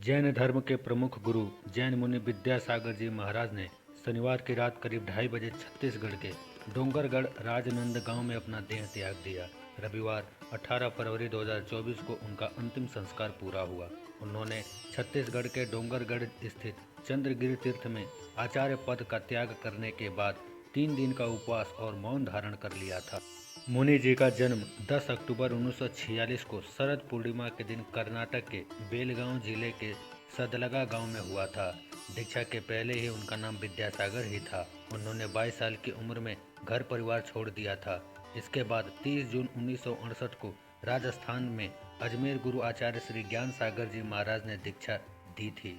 जैन धर्म के प्रमुख गुरु जैन मुनि विद्यासागर जी महाराज ने शनिवार की रात करीब 2:30 बजे छत्तीसगढ़ के डोंगरगढ़ राजनंद गांव में अपना देह त्याग दिया। रविवार 18 फरवरी 2024 को उनका अंतिम संस्कार पूरा हुआ। उन्होंने छत्तीसगढ़ के डोंगरगढ़ स्थित चंद्रगिरी तीर्थ में आचार्य पद का त्याग करने के बाद 3 दिन का उपवास और मौन धारण कर लिया था। मुनि जी का जन्म 10 अक्टूबर 1946 को शरद पूर्णिमा के दिन कर्नाटक के बेलगांव जिले के सदलगा गांव में हुआ था। दीक्षा के पहले ही उनका नाम विद्यासागर ही था। उन्होंने 22 साल की उम्र में घर परिवार छोड़ दिया था। इसके बाद 30 जून 1968 को राजस्थान में अजमेर गुरु आचार्य श्री ज्ञान सागर जी महाराज ने दीक्षा दी थी।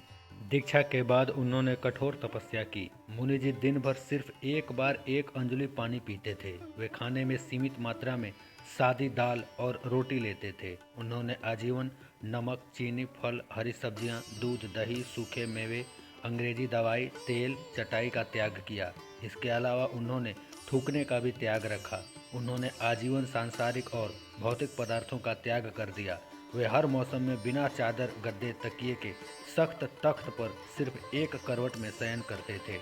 दीक्षा के बाद उन्होंने कठोर तपस्या की। मुनि जी दिन भर सिर्फ एक बार 1 अंजलि पानी पीते थे। वे खाने में सीमित मात्रा में सादी दाल और रोटी लेते थे। उन्होंने आजीवन नमक, चीनी, फल, हरी सब्जियां, दूध, दही, सूखे मेवे, अंग्रेजी दवाई, तेल, चटाई का त्याग किया। इसके अलावा उन्होंने थूकने का भी त्याग रखा। उन्होंने आजीवन सांसारिक और भौतिक पदार्थों का त्याग कर दिया। वे हर मौसम में बिना चादर, गद्दे, तकिए के सख्त तख्त पर सिर्फ एक करवट में शयन करते थे।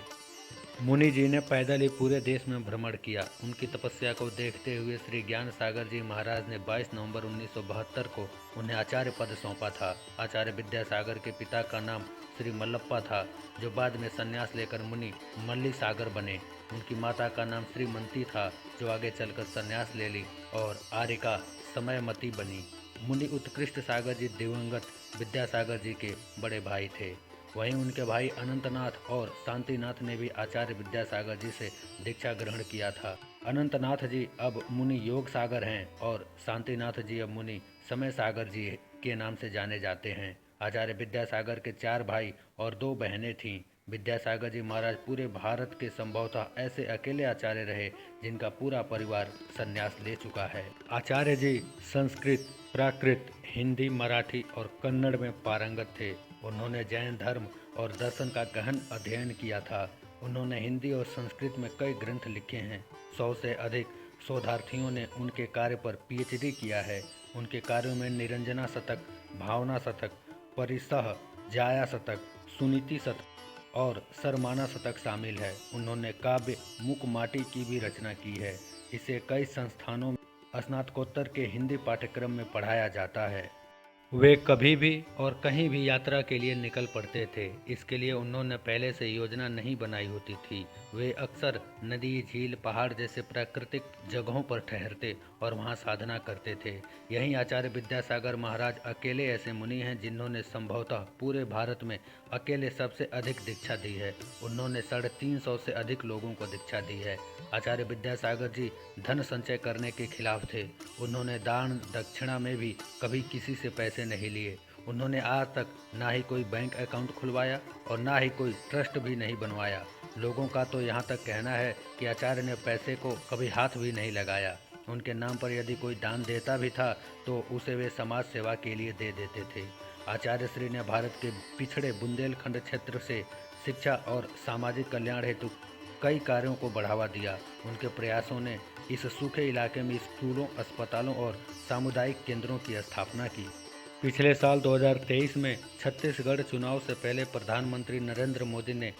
मुनि जी ने पैदल ही पूरे देश में भ्रमण किया। उनकी तपस्या को देखते हुए श्री ज्ञान सागर जी महाराज ने 22 नवंबर 1972 को उन्हें आचार्य पद सौंपा था। आचार्य विद्यासागर के पिता का नाम श्री मल्लप्पा था, जो बाद में संन्यास लेकर मुनि मल्ली सागर बने। उनकी माता का नाम श्रीमंती था, जो आगे चलकर संन्यास ले ली और आर्यका समयमती बनी। मुनि उत्कृष्ट सागर जी दिवंगत विद्यासागर जी के बड़े भाई थे। वहीं उनके भाई अनंतनाथ और शांतिनाथ ने भी आचार्य विद्यासागर जी से दीक्षा ग्रहण किया था। अनंतनाथ जी अब मुनि योग सागर हैं और शांतिनाथ जी अब मुनि समय सागर जी के नाम से जाने जाते हैं। आचार्य विद्यासागर के 4 भाई और 2 बहनें थीं। विद्यासागर जी महाराज पूरे भारत के संभवतः ऐसे अकेले आचार्य रहे जिनका पूरा परिवार संन्यास ले चुका है। आचार्य जी संस्कृत, प्राकृत, हिंदी, मराठी और कन्नड़ में पारंगत थे। उन्होंने जैन धर्म और दर्शन का गहन अध्ययन किया था। उन्होंने हिंदी और संस्कृत में कई ग्रंथ लिखे हैं। 100 से अधिक शोधार्थियों ने उनके कार्य पर पीएचडी किया है। उनके कार्यों में निरंजना शतक, भावना शतक, परिसह, जाया शतक, सुनीति शतक और सरमाना शतक शामिल है। उन्होंने काव्य मुकमाटी की भी रचना की है। इसे कई संस्थानों में स्नातकोत्तर के हिंदी पाठ्यक्रम में पढ़ाया जाता है। वे कभी भी और कहीं भी यात्रा के लिए निकल पड़ते थे। इसके लिए उन्होंने पहले से योजना नहीं बनाई होती थी। वे अक्सर नदी, झील, पहाड़ जैसे प्राकृतिक जगहों पर ठहरते और वहां साधना करते थे। यहीं आचार्य विद्यासागर महाराज अकेले ऐसे मुनि हैं जिन्होंने संभवतः पूरे भारत में अकेले सबसे अधिक दीक्षा दी है। उन्होंने 350 से अधिक लोगों को दीक्षा दी है। आचार्य विद्यासागर जी धन संचय करने के खिलाफ थे। उन्होंने दान दक्षिणा में भी कभी किसी से पैसे नहीं लिए। उन्होंने आज तक ना ही कोई बैंक अकाउंट खुलवाया और ना ही कोई ट्रस्ट भी नहीं बनवाया। लोगों का तो यहाँ तक कहना है कि आचार्य ने पैसे को कभी हाथ भी नहीं लगाया। उनके नाम पर यदि कोई दान देता भी था तो उसे वे समाज सेवा के लिए दे देते थे। आचार्य श्री ने भारत के पिछड़े बुंदेलखंड क्षेत्र से शिक्षा और सामाजिक कल्याण हेतु कई कार्यों को बढ़ावा दिया। उनके प्रयासों ने इस सूखे इलाके में स्कूलों, अस्पतालों और सामुदायिक केंद्रों की स्थापना की। पिछले साल 2023 में छत्तीसगढ़ चुनाव से पहले प्रधानमंत्री नरेंद्र मोदी ने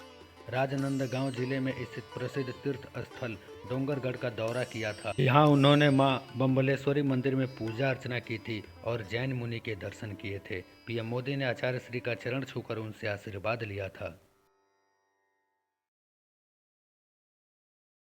राजनांदगांव जिले में स्थित प्रसिद्ध तीर्थ स्थल डोंगरगढ़ का दौरा किया था। यहाँ उन्होंने मां बम्बलेश्वरी मंदिर में पूजा अर्चना की थी और जैन मुनि के दर्शन किए थे। पीएम मोदी ने आचार्य श्री का चरण छूकर उनसे आशीर्वाद लिया था।